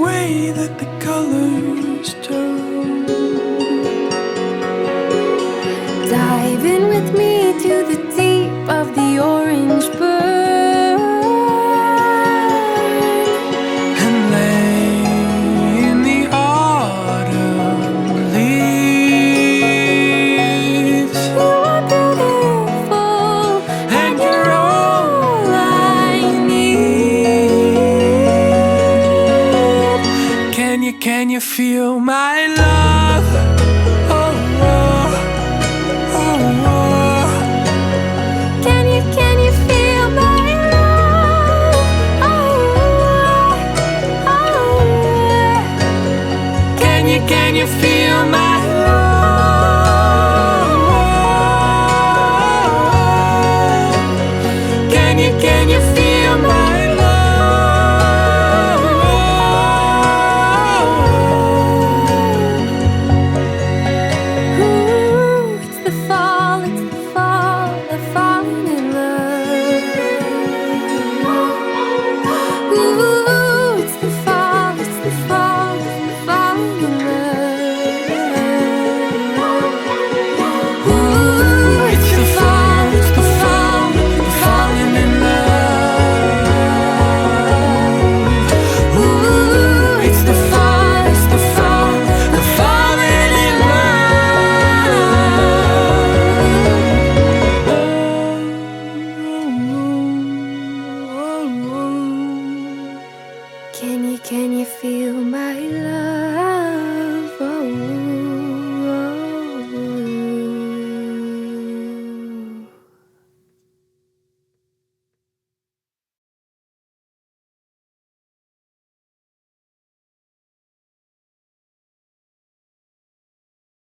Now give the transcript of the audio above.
way that the colors turn. Dive in with me to the deep of the orange burn And lay in the autumn leaves. You are beautiful, And you're all I need. Can you feel my love? Oh, oh, oh, oh. Can you feel my love? Oh, oh. Can you feel my love? Can you feel my Ooh, it's the fall, the falling in love. Ooh, it's the fall, the falling in love. Ooh, it's the fall, the falling in love. Ooh, it's the fall, the falling in love. Can you feel my love?